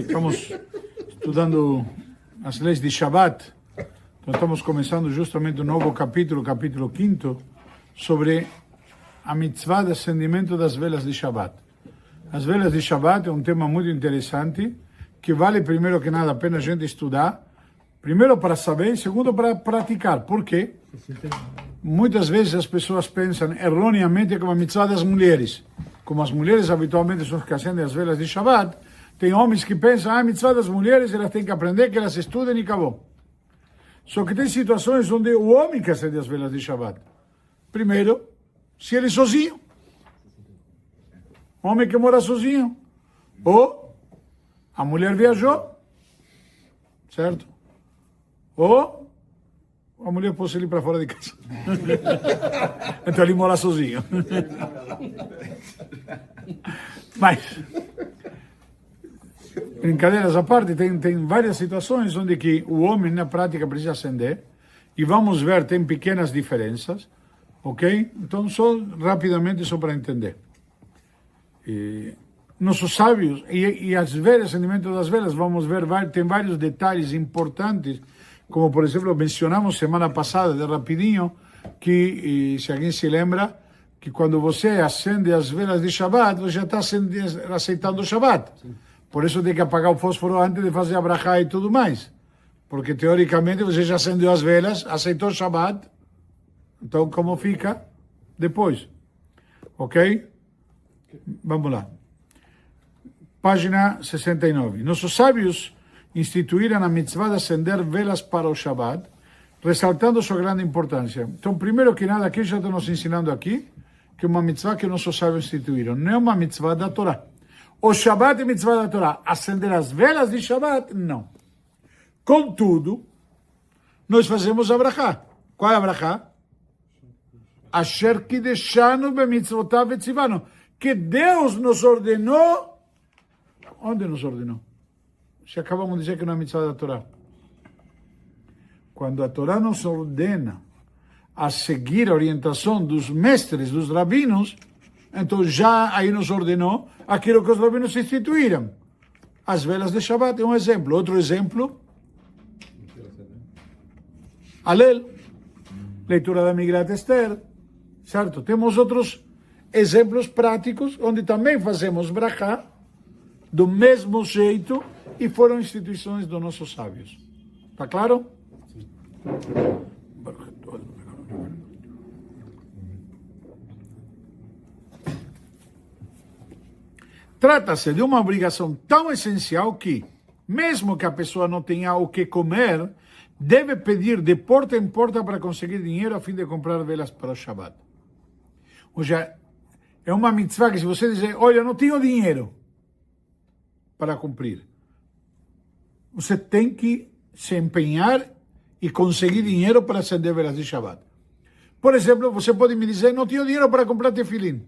Estamos estudando as leis de Shabbat. Então estamos começando justamente um novo capítulo 5, sobre a mitzvah de acendimento das velas de Shabbat. As velas de Shabbat é um tema muito interessante, que vale, primeiro que nada, a pena a gente estudar. Primeiro para saber, segundo para praticar. Por quê? Muitas vezes as pessoas pensam erroneamente que é uma mitzvah das mulheres. Como as mulheres habitualmente são as que acendem as velas de Shabbat, tem homens que pensam, a mitzvah das mulheres, elas têm que aprender, que elas estudem e acabou. Só que tem situações onde o homem que acende as velas de Shabbat. Primeiro, se ele é sozinho. Homem que mora sozinho. Ou a mulher viajou. Certo? Ou a mulher pôs ele para fora de casa. Então ele mora sozinho. Mas, brincadeiras à parte, tem várias situações onde que o homem na prática precisa acender. E vamos ver, tem pequenas diferenças. Ok? Então, só rapidamente, só para entender. Nossos sábios, e as velas, acendimento das velas, vamos ver, tem vários detalhes importantes, como, por exemplo, mencionamos semana passada, de rapidinho, que, se alguém se lembra, que quando você acende as velas de Shabbat, você já está aceitando o Shabbat. Sim. Por isso tem que apagar o fósforo antes de fazer a brachá e tudo mais. Porque, teoricamente, você já acendeu as velas, aceitou o Shabbat. Então, como fica depois? Ok? Vamos lá. Página 69. Nossos sábios instituíram a mitzvah de acender velas para o Shabbat, ressaltando sua grande importância. Então, primeiro que nada, aqui já estão nos ensinando aqui, que é uma mitzvah que nossos sábios instituíram. Não é uma mitzvah da Torá. O Shabbat é mitzvah da Torá. Acender as velas de Shabbat, não. Contudo, nós fazemos a brachá. Qual é a brachá? Asher kideshanu bemitzvotav vetzivanu. Que Deus nos ordenou. Onde nos ordenou? Se acabamos de dizer que não é mitzvah da Torá. Quando a Torá nos ordena a seguir a orientação dos mestres, dos rabinos, então já aí nos ordenou aquilo que os rabinos instituíram. As velas de Shabbat é um exemplo. Outro exemplo, Alel, leitura da Migrat Esther, certo? Temos outros exemplos práticos, onde também fazemos brachá, do mesmo jeito, e foram instituições dos nossos sábios. Está claro? Sim. Trata-se de uma obrigação tão essencial que, mesmo que a pessoa não tenha o que comer, deve pedir de porta em porta para conseguir dinheiro a fim de comprar velas para o Shabbat. Ou seja, é uma mitzvah que, se você dizer, olha, eu não tenho dinheiro para cumprir, você tem que se empenhar e conseguir dinheiro para acender velas de Shabbat. Por exemplo, você pode me dizer, não tenho dinheiro para comprar tefilim.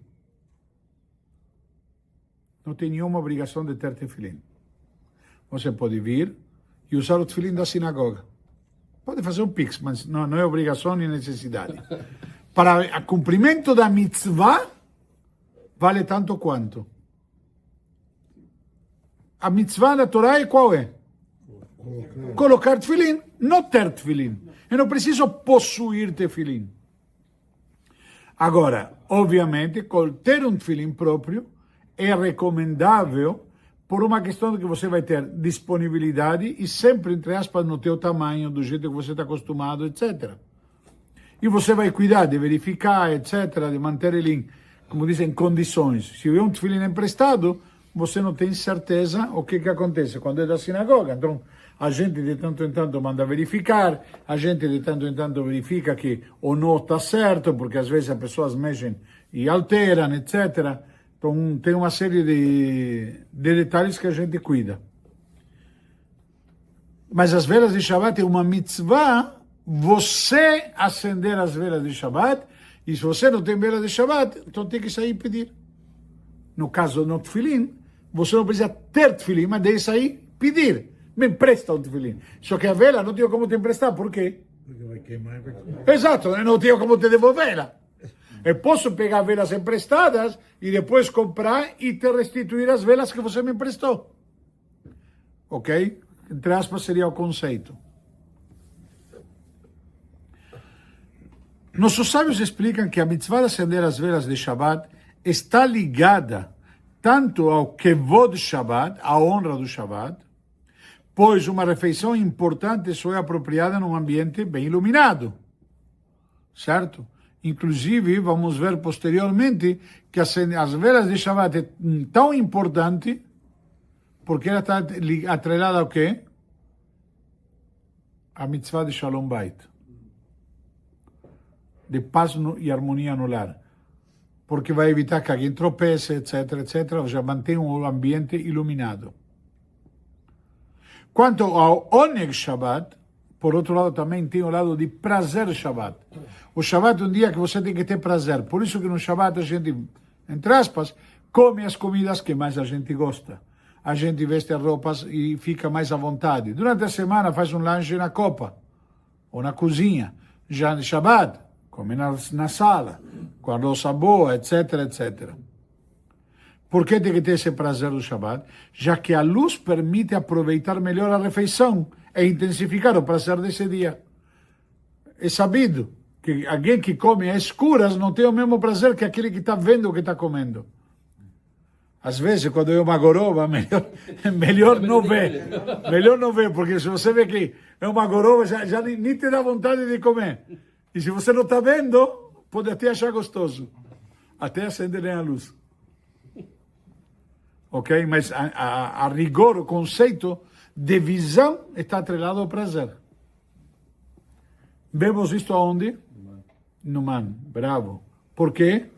Não tem nenhuma obrigação de ter tefilim. Você pode vir e usar o tefilim da sinagoga. Pode fazer um pix, mas não é obrigação nem necessidade. Para o cumprimento da mitzvah, vale tanto quanto. A mitzvah da Torá é qual é? Colocar tefilim, não ter tefilim. Eu não preciso possuir tefilim. Agora, obviamente, ter um tefilim próprio é recomendável por uma questão de que você vai ter disponibilidade e sempre, entre aspas, no teu tamanho, do jeito que você está acostumado, etc. E você vai cuidar de verificar, etc., de manter ele, como dizem, em condições. Se é um tefilim emprestado, você não tem certeza o que acontece quando é da sinagoga. Então, a gente de tanto em tanto manda verificar, a gente de tanto em tanto verifica que o nó está certo, porque às vezes as pessoas mexem e alteram, etc., então, tem uma série de detalhes que a gente cuida. Mas as velas de Shabbat é uma mitzvah, você acender as velas de Shabbat, e se você não tem velas de Shabbat, então tem que sair e pedir. No caso do tefilim, você não precisa ter tefilim, mas deve sair e pedir. Me empresta o tefilim. Só que a vela não tenho como te emprestar, por quê? Porque vai queimar. Exato, eu não tenho como te devolver. Eu posso pegar velas emprestadas e depois comprar e te restituir as velas que você me emprestou. ok? Entre aspas, seria o conceito. Nossos sábios explicam que a mitzvah de acender as velas de Shabbat está ligada tanto ao kevod Shabbat, à honra do Shabbat, pois uma refeição importante só é apropriada num ambiente bem iluminado, certo? Inclusive, vamos ver posteriormente que as velas de Shabbat é tão importante porque ela está atrelada ao quê? A mitzvah de Shalom Bait, de paz e harmonia no lar, porque vai evitar que alguém tropece, etc, etc, ou já mantém um ambiente iluminado. Quanto ao Oneg Shabbat, por outro lado, também tem o lado de prazer Shabbat. O Shabbat é um dia que você tem que ter prazer. Por isso que no Shabbat a gente, entre aspas, come as comidas que mais a gente gosta. A gente veste as roupas e fica mais à vontade. Durante a semana faz um lanche na copa ou na cozinha. Já no Shabbat, come na sala, com a louça boa, etc, etc. Por que tem que ter esse prazer do Shabbat? Já que a luz permite aproveitar melhor a refeição e intensificar o prazer desse dia. É sabido que alguém que come às escuras não tem o mesmo prazer que aquele que está vendo o que está comendo. Às vezes, quando é uma goroba, melhor não ver. Melhor não ver, porque se você vê que é uma goroba, já nem te dá vontade de comer. E se você não está vendo, pode até achar gostoso. Até acenderem a luz. Ok? Mas a rigor, o conceito de visão está atrelado ao prazer. Vemos isto aonde? No man. Bravo. Por quê?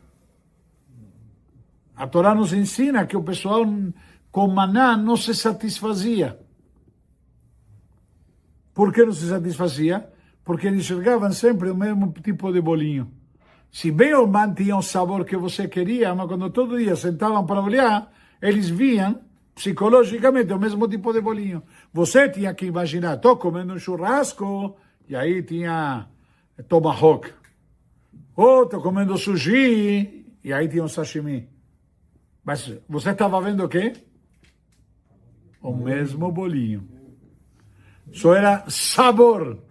A Torá nos ensina que o pessoal com maná não se satisfazia. Por que não se satisfazia? Porque eles enxergavam sempre o mesmo tipo de bolinho. Se bem o man tinha o sabor que você queria, mas quando todo dia sentavam para olhar, eles viam psicologicamente o mesmo tipo de bolinho. Você tinha que imaginar, estou comendo um churrasco, e aí tinha tomahawk. Ou estou comendo sushi, e aí tinha um sashimi. Mas você estava vendo o quê? O mesmo bolinho. Só era sabor.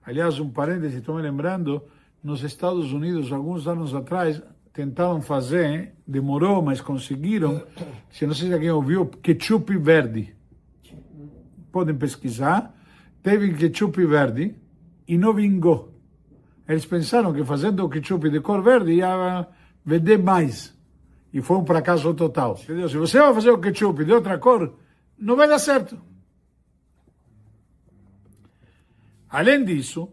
Aliás, um parêntese, estou me lembrando, nos Estados Unidos, alguns anos atrás, tentaram fazer, demorou, mas conseguiram, se não sei se alguém ouviu, ketchup verde. Podem pesquisar. Teve ketchup verde e não vingou. Eles pensaram que fazendo o ketchup de cor verde ia vender mais. E foi um fracasso total. Entendeu? Se você vai fazer o ketchup de outra cor, não vai dar certo. Além disso,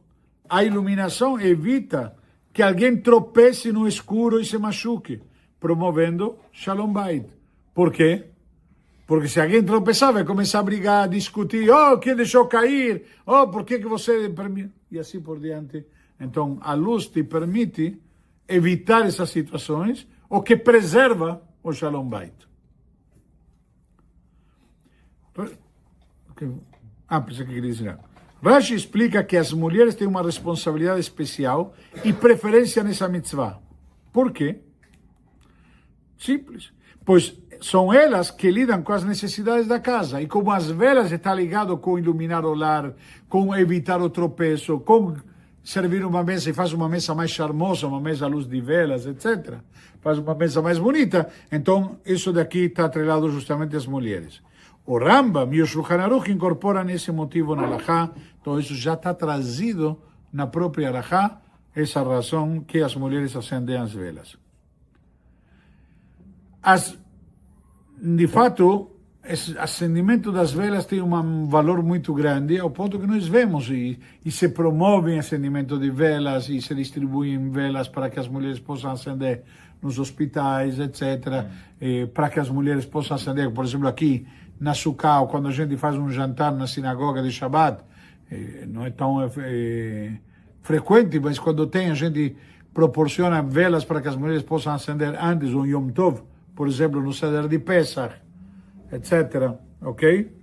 a iluminação evita que alguém tropece no escuro e se machuque, promovendo Shalom Bait. Por quê? Porque se alguém tropeçar, vai começar a brigar, a discutir. Oh, quem deixou cair? Oh, por que você... E assim por diante. Então, a luz te permite evitar essas situações, o que preserva o Shalom Bait. Pensei que queria dizer. Rashi explica que as mulheres têm uma responsabilidade especial e preferência nessa mitzvah. Por quê? Simples. Pois são elas que lidam com as necessidades da casa. E como as velas estão ligadas com iluminar o lar, com evitar o tropeço, com servir uma mesa e faz uma mesa mais charmosa, uma mesa à luz de velas, etc. Faz uma mesa mais bonita. Então, isso daqui está atrelado justamente às mulheres. O Rambam e o Shulchan Aruch incorporam esse motivo na Halachá, então isso já está trazido na própria Halachá, essa razão que as mulheres acendem as velas. De fato, esse acendimento das velas tem um valor muito grande, ao ponto que nós vemos e se promove o acendimento de velas e se distribuem velas para que as mulheres possam acender nos hospitais, etc., para que as mulheres possam acender, por exemplo, aqui na Sukkah, quando a gente faz um jantar na sinagoga de Shabbat, não é tão frequente, mas quando tem, a gente proporciona velas para que as mulheres possam acender antes, um Yom Tov, por exemplo, no Seder de Pesach, etc. Ok?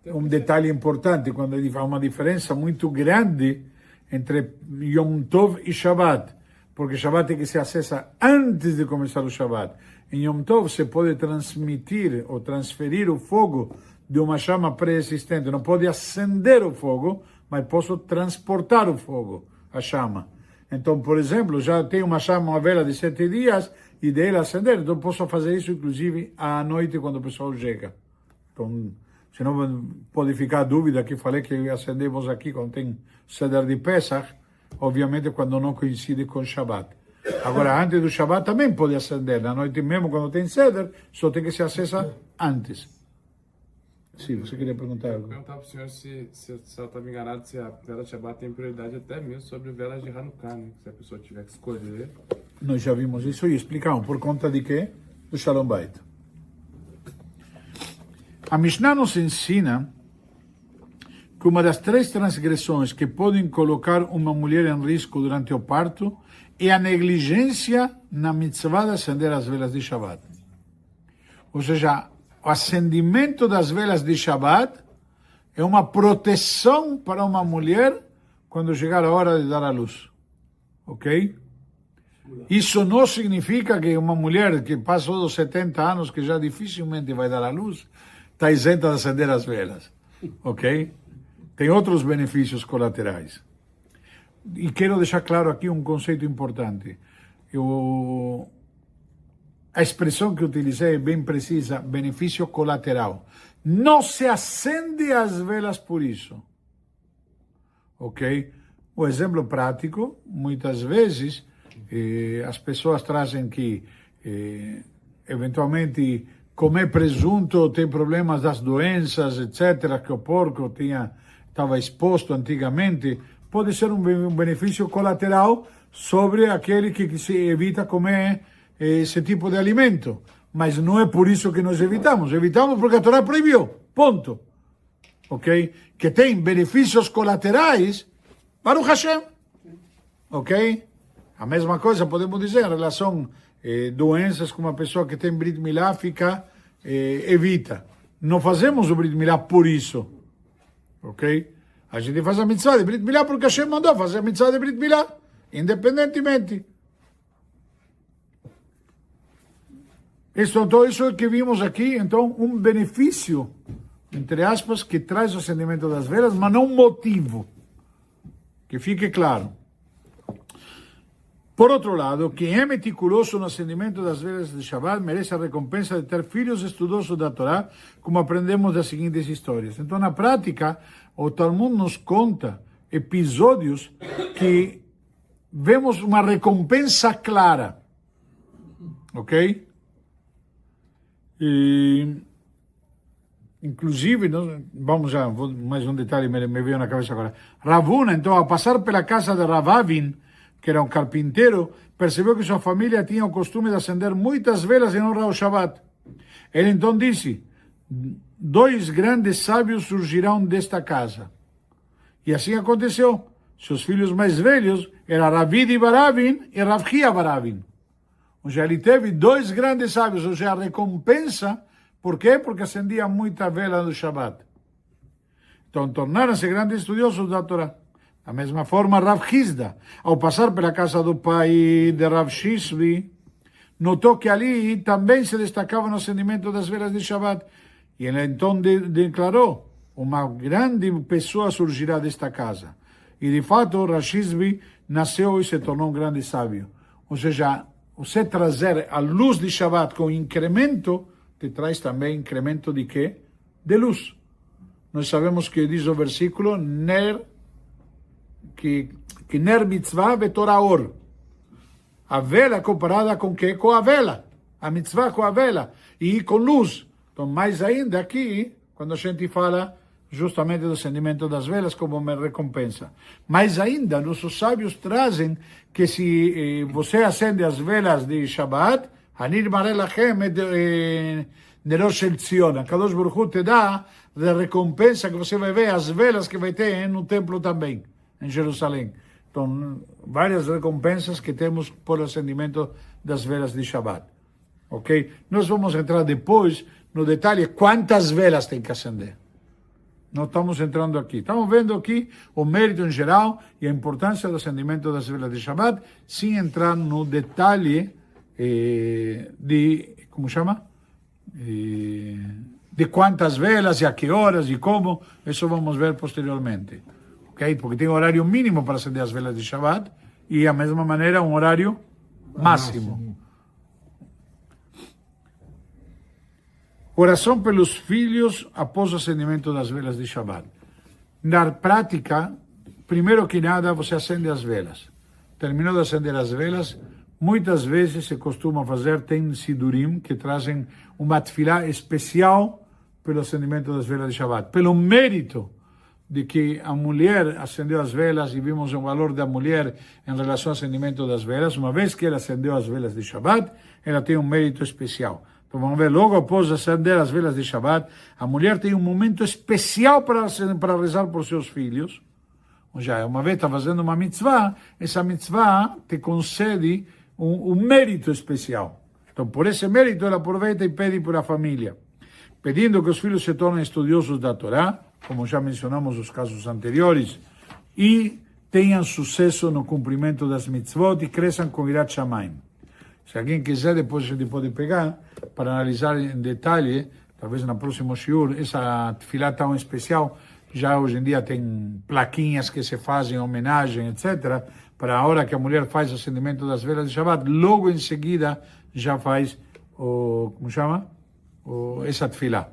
Um detalhe importante, quando há uma diferença muito grande entre Yom Tov e Shabbat. porque Shabbat tem que ser acesa antes de começar o Shabbat. Em Yom Tov você pode transmitir ou transferir o fogo de uma chama pré-existente. Não pode acender o fogo, mas posso transportar o fogo, a chama. Então, por exemplo, já tenho uma chama, uma vela de 7 dias, e dele acender, então posso fazer isso, inclusive, à noite, quando o pessoal chega. Então, senão pode ficar a dúvida, que falei que acendemos aqui quando tem Seder de Pesach, obviamente quando não coincide com Shabbat. Agora, antes do Shabbat também pode acender, na noite mesmo, quando tem Seder, só tem que ser acesa antes. Sim, você queria perguntar algo? Eu perguntar para o senhor se eu estava enganado, se a vela de Shabbat tem prioridade até mesmo sobre velas de Hanukkah, né? Se a pessoa tiver que escolher. Nós já vimos isso e explicamos. Por conta de quê? Do Shalom Bait. A Mishnah nos ensina que uma das 3 transgressões que podem colocar uma mulher em risco durante o parto é a negligência na mitzvah de acender as velas de Shabbat. Ou seja, o acendimento das velas de Shabbat é uma proteção para uma mulher quando chegar a hora de dar à luz. Ok? Isso não significa que uma mulher que passou dos 70 anos, que já dificilmente vai dar à luz, está isenta de acender as velas. Ok? Tem outros benefícios colaterais. E quero deixar claro aqui um conceito importante. A expressão que utilizei é bem precisa, benefício colateral. Não se acende as velas por isso. Ok? O exemplo prático, muitas vezes, as pessoas trazem que, eventualmente, comer presunto tem problemas das doenças, etc., que o porco estava exposto antigamente, pode ser um benefício colateral sobre aquele que se evita comer esse tipo de alimento. Mas não é por isso que nós evitamos. Evitamos porque a Torá proibiu. Ponto. Ok? Que tem benefícios colaterais para o Hashem. Ok? A mesma coisa podemos dizer em relação a doenças que uma pessoa que tem Brit Milá evita. Não fazemos o Brit Milá por isso. Ok? A gente faz a mitzvah de Brit Milá porque Hashem mandou fazer a mitzvah de Brit Milá, independentemente. Isso que vimos aqui, então, um benefício, entre aspas, que traz o acendimento das velas, mas não um motivo. Que fique claro. Por outro lado, quem é meticuloso no acendimento das velas de Shabbat merece a recompensa de ter filhos estudosos da Torá, como aprendemos das seguintes histórias. Então, na prática, o Talmud nos conta episódios que vemos uma recompensa clara. Ok? E, inclusive, vamos a mais um detalhe, me veio na cabeça agora. Ravuna, então, ao passar pela casa de Ravavin, que era um carpinteiro, percebeu que sua família tinha o costume de acender muitas velas em honra ao Shabbat. Ele então disse: 2 grandes sábios surgirão desta casa. E assim aconteceu. Seus filhos mais velhos eram Ravidi Baravin e Ravchia Baravin. Ou seja, ele teve 2 grandes sábios, ou seja, a recompensa. Por quê? Porque acendia muita vela no Shabbat. Então, tornaram-se grandes estudiosos da Torá. Da mesma forma, Rav Hizda, ao passar pela casa do pai de Rav Shishvi, notou que ali também se destacava no acendimento das velas de Shabbat. E ele então declarou: uma grande pessoa surgirá desta casa. E de fato, Rav Shishvi nasceu e se tornou um grande sábio. Ou seja, você trazer a luz de Shabbat com incremento, te traz também incremento de quê? De luz. Nós sabemos que diz o versículo, que ner mitzvah vetorah or. A vela comparada com quê? Com a vela. A mitzvah com a vela. E com luz. Então, mais ainda aqui, quando a gente fala justamente do acendimento das velas como uma recompensa. Mais ainda, nossos sábios trazem que se você acende as velas de Shabbat, Hanir Mareh Lachem Nerot Shel Tzion, a Kadosh Baruch Hu te dá de recompensa que você vai ver as velas que vai ter no templo também, em Jerusalém. Então, várias recompensas que temos por acendimento das velas de Shabbat. Ok? Nós vamos entrar depois no detalhe quantas velas tem que acender. Não estamos entrando aqui. Estamos vendo aqui o mérito em geral e a importância do acendimento das velas de Shabbat, sem entrar no detalhe de, como chama? De quantas velas e a que horas e como, isso vamos ver posteriormente. Ok? Porque tem um horário mínimo para acender as velas de Shabbat e, da mesma maneira, um horário máximo. Oração pelos filhos após o acendimento das velas de Shabbat. Na prática, primeiro que nada, você acende as velas. Terminou de acender as velas, muitas vezes se costuma fazer, tem sidurim, que trazem uma tefilá especial pelo acendimento das velas de Shabbat. Pelo mérito de que a mulher acendeu as velas e vimos o valor da mulher em relação ao acendimento das velas, uma vez que ela acendeu as velas de Shabbat, ela tem um mérito especial. Então vamos ver, logo após acender as velas de Shabbat, a mulher tem um momento especial para rezar por seus filhos. Ou já, uma vez está fazendo uma mitzvah, essa mitzvah te concede um mérito especial. Então, por esse mérito, ela aproveita e pede por a família, pedindo que os filhos se tornem estudiosos da Torá, como já mencionamos nos casos anteriores, e tenham sucesso no cumprimento das mitzvot e cresçam com Irat Shamayim. Se alguém quiser, depois a gente pode pegar para analisar em detalhe, talvez no próximo shiur, essa tefilá tão especial. Já hoje em dia tem plaquinhas que se fazem em homenagem, etc. Para a hora que a mulher faz o acendimento das velas de Shabbat, logo em seguida já faz como chama? Essa tefilá.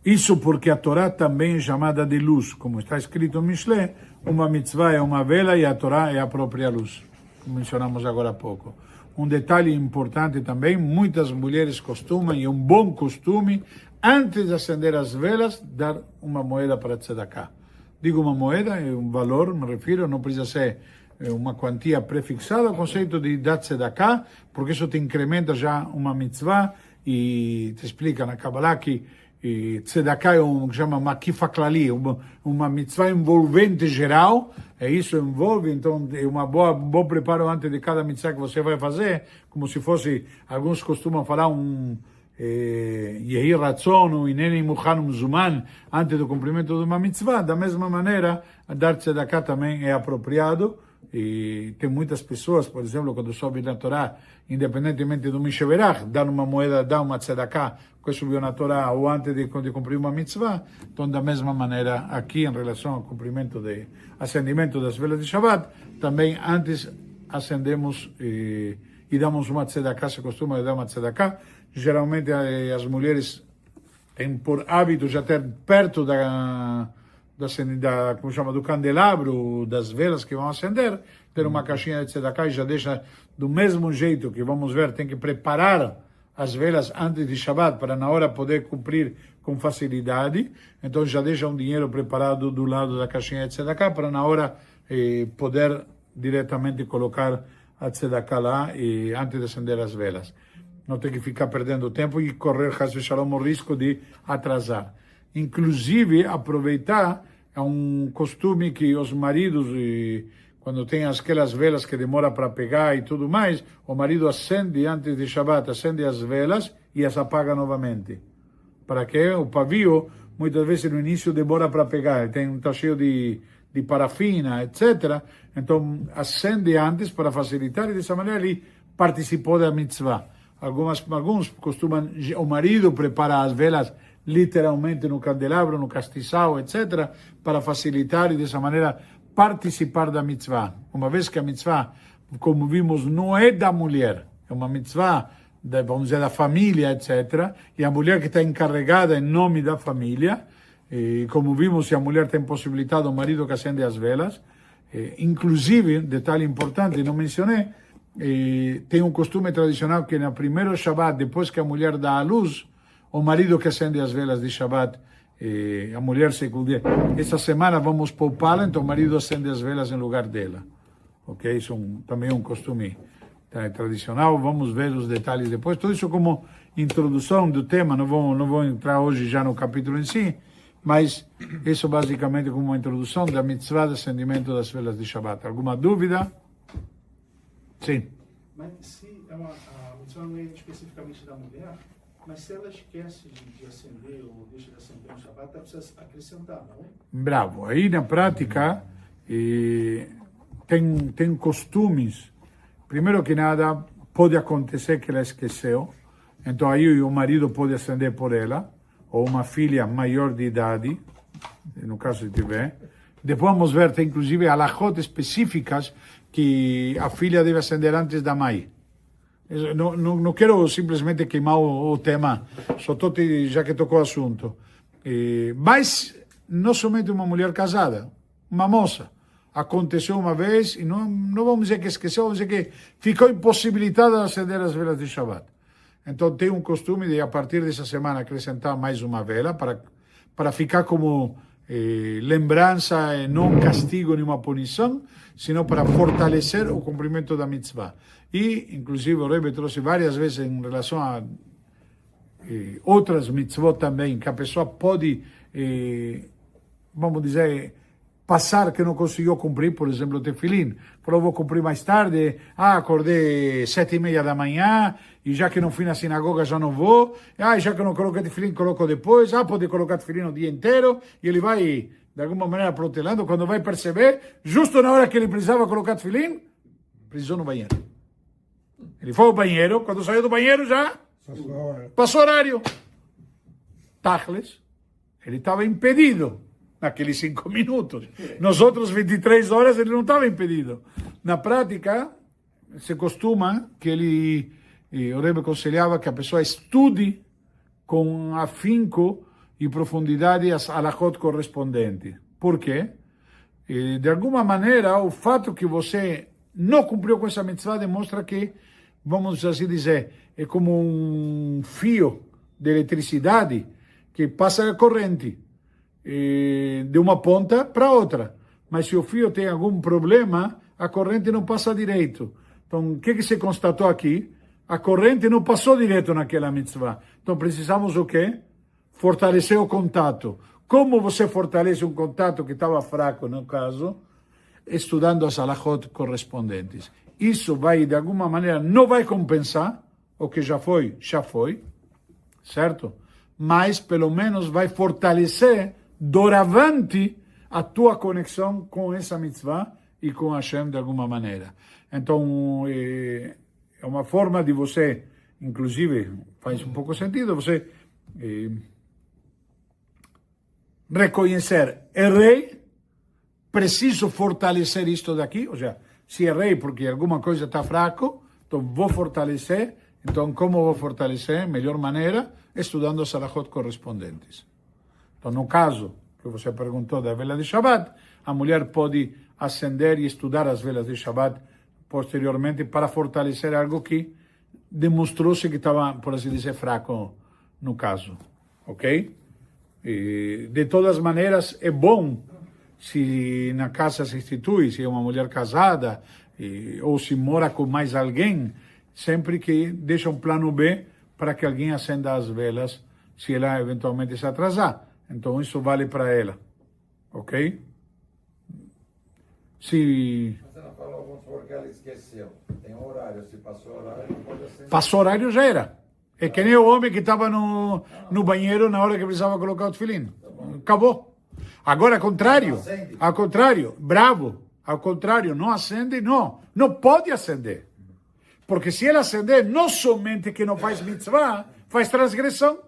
Isso porque a Torá também é chamada de luz. Como está escrito no Mishlé, uma mitzvah é uma vela e a Torá é a própria luz. Mencionamos agora há pouco. Um detalhe importante também, muitas mulheres costumam, e um bom costume, antes de acender as velas, dar uma moeda para tzedakah. Digo uma moeda, é um valor, me refiro, não precisa ser uma quantia prefixada, o conceito de dar tzedakah, porque isso te incrementa já uma mitzvah, e te explica na Kabbalah que tzedakah é que chama makifa klali, uma mitzvah envolvente geral, isso envolve, então, é um bom preparo antes de cada mitzvah que você vai fazer, como se fosse, alguns costumam falar Yehi Ratzon, Ineni Muchan Zuman, antes do cumprimento de uma mitzvah. Da mesma maneira, dar tzedakah também é apropriado, e tem muitas pessoas, por exemplo, quando sobe na Torá, independentemente do Misheverach, dar uma moeda, dar uma tzedakah, que subiu na Torá, ou antes de cumprir uma mitzvah. Então, da mesma maneira, aqui, em relação ao cumprimento de acendimento das velas de Shabbat, também antes acendemos e damos uma tzedakah, se costuma dar uma tzedakah. Geralmente, as mulheres têm por hábito já ter perto como chama, do candelabro, das velas que vão acender, ter uma caixinha de tzedakah e já deixa do mesmo jeito que vamos ver, tem que preparar as velas antes de Shabbat para na hora poder cumprir com facilidade. Então já deixa um dinheiro preparado do lado da caixinha de tzedakah para na hora poder diretamente colocar a tzedakah lá antes de acender as velas. Não tem que ficar perdendo tempo e correr o risco de atrasar. Inclusive, aproveitar, é um costume que os maridos, quando tem aquelas velas que demora para pegar e tudo mais, o marido acende antes de Shabbat, acende as velas e as apaga novamente. Para que o pavio, muitas vezes no início demora para pegar, está cheio de parafina, etc. Então, acende antes para facilitar e dessa maneira ele participou da mitzvah. Alguns costumam, o marido prepara as velas literalmente no candelabro, no castiçal, etc., para facilitar e dessa maneira participar da mitzvah. Uma vez que a mitzvah, como vimos, não é da mulher, é uma mitzvah, vamos dizer, da família, etc., e a mulher que está encarregada em nome da família, e como vimos, se a mulher tem possibilitado, o marido que acende as velas, inclusive, detalhe importante, não mencionei, tem um costume tradicional que no primeiro Shabbat, depois que a mulher dá à luz, o marido que acende as velas de Shabbat, a mulher se cuida. Essa semana vamos poupá-la, então o marido acende as velas em lugar dela. Ok? Isso também é um costume tradicional. Vamos ver os detalhes depois. Tudo isso como introdução do tema. Não vou entrar hoje já no capítulo em si, mas isso basicamente como uma introdução da mitzvah de acendimento das velas de Shabbat. Alguma dúvida? Sim. Mas se a mitzvah não é especificamente da mulher, Mas se ela esquece de acender ou deixa de acender no Shabbat, ela precisa acrescentar, não? Bravo. Aí na prática tem costumes. Primeiro que nada, pode acontecer que ela esqueceu. Então aí o marido pode acender por ela, ou uma filha maior de idade, no caso de tiver. Depois vamos ver, tem inclusive halachot específicas que a filha deve acender antes da mãe. Não quero simplesmente queimar o tema, só já que tocou o assunto. Mas não somente uma mulher casada, uma moça. Aconteceu uma vez, e não vamos dizer que esqueceu, vamos dizer que ficou impossibilitada de acender as velas de Shabbat. Então tem um costume de, a partir dessa semana, acrescentar mais uma vela, para ficar como lembrança, não castigo nem uma punição, sino para fortalecer o cumprimento da mitzvah. E, inclusive, o Rebbe trouxe várias vezes em relação a outras mitzvot também, que a pessoa pode, vamos dizer, passar que não conseguiu cumprir, por exemplo, o tefilim. Falou, vou cumprir mais tarde, acordei 7:30 da manhã, e já que não fui na sinagoga, já não vou, já que não coloquei tefilim, coloco depois, pode colocar tefilim o dia inteiro, e ele vai, de alguma maneira, protelando, quando vai perceber, justo na hora que ele precisava colocar tefilim, precisou no banheiro. Ele foi ao banheiro, quando saiu do banheiro já passou horário. Tachles, ele estava impedido naqueles 5 minutos. Nos outros 23 horas ele não estava impedido. Na prática, se costuma que o Rebbe aconselhava que a pessoa estude com afinco e profundidade as halachot correspondentes. Por quê? De alguma maneira, o fato que você não cumpriu com essa mitzvah demonstra que, vamos assim dizer, é como um fio de eletricidade que passa a corrente de uma ponta para outra. Mas se o fio tem algum problema, a corrente não passa direito. Então, o que se constatou aqui? A corrente não passou direto naquela mitzvah. Então, precisamos o quê? Fortalecer o contato. Como você fortalece um contato que estava fraco, no caso? Estudando as halachot correspondentes. Isso vai, de alguma maneira, não vai compensar o que já foi, certo? Mas, pelo menos, vai fortalecer doravante a tua conexão com essa mitzvah e com Hashem de alguma maneira. Então, é uma forma de você, inclusive, faz um pouco sentido, você reconhecer, errei, preciso fortalecer isto daqui, ou seja, se errei porque alguma coisa está fraco, então vou fortalecer. Então, como vou fortalecer? Melhor maneira, estudando as halachot correspondentes. Então, no caso que você perguntou da vela de Shabbat, a mulher pode acender e estudar as velas de Shabbat posteriormente para fortalecer algo que demonstrou-se que estava, por assim dizer, fraco no caso. Ok? E, de todas maneiras, é bom se na casa se institui, se é uma mulher casada, ou se mora com mais alguém, sempre que deixa um plano B para que alguém acenda as velas, se ela eventualmente se atrasar. Então, isso vale para ela. Ok? Se... Você não falou, vamos supor que ela esqueceu. Tem um horário, se passou o horário, não pode acender. Passou horário, já era. É que nem o homem que estava no banheiro na hora que precisava colocar o tefilim. Acabou. Agora, ao contrário, bravo, ao contrário, não acende, não pode acender. Porque se ela acender, não somente que não faz mitzvah, faz transgressão.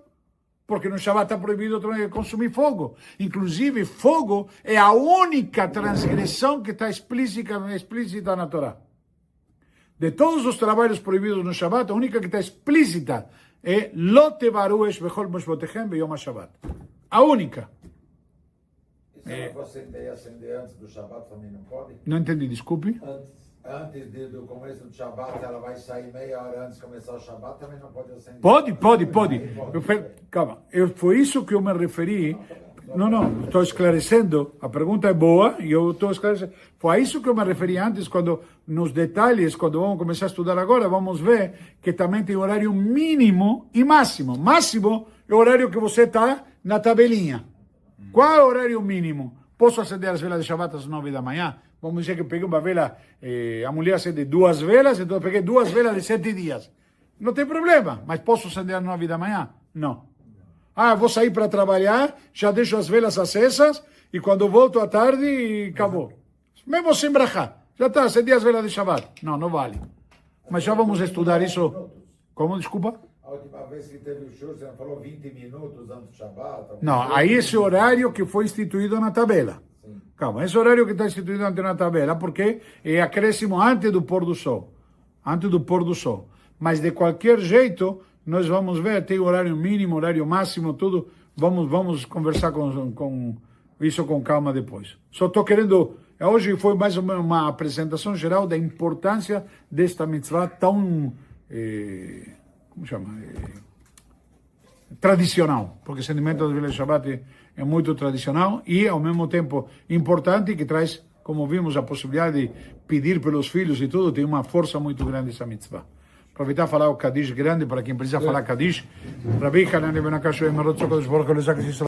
Porque no Shabbat está proibido consumir fogo. Inclusive, fogo é a única transgressão que está explícita na Torá. De todos os trabalhos proibidos no Shabbat, a única que está explícita é Lo tevaru esh bechol moshvotechem beyom HaShabbat. A única. E se ela for acender antes do Shabbat, também não pode? Não entendi, desculpe. Antes do começo do Shabbat, ela vai sair meia hora antes de começar o Shabbat, também não pode acender? Pode. Calma, foi isso que eu me referi. Não, estou esclarecendo. A pergunta é boa e eu estou esclarecendo. Foi a isso que eu me referi antes, quando nos detalhes, quando vamos começar a estudar agora, vamos ver que também tem horário mínimo e máximo. Máximo é o horário que você está na tabelinha. Qual é o horário mínimo? Posso acender as velas de Shabbat às 9 da manhã? Vamos dizer que peguei uma vela, a mulher acende 2 velas, então eu peguei 2 velas de 7 dias. Não tem problema, mas posso acender às 9 da manhã? Não. Ah, vou sair para trabalhar, já deixo as velas acesas e quando volto à tarde, acabou. Mesmo sem brachá. Já está, acendi as velas de Shabbat. Não, não vale. Mas já vamos estudar isso. Como, desculpa? A última vez que teve o show, você não falou 20 minutos antes do Shabbat? Não, aí esse horário que foi instituído na tabela. Sim. Calma, esse horário que está instituído antes na tabela, porque é acréscimo antes do pôr do sol. Antes do pôr do sol. Mas de qualquer jeito, nós vamos ver, tem horário mínimo, horário máximo, tudo. Vamos conversar com isso com calma depois. Só estou querendo... Hoje foi mais uma apresentação geral da importância desta mitzvah tão... como chama? Tradicional. Porque o sentimento das velas de Shabbat é muito tradicional e, ao mesmo tempo, importante, que traz, como vimos, a possibilidade de pedir pelos filhos e tudo, tem uma força muito grande essa mitzvah. Aproveitar e falar o Kadish grande para quem precisa falar Kadish. Rabbi Hanan ben Akashu, Emerot Sokodesh Baruch Hu,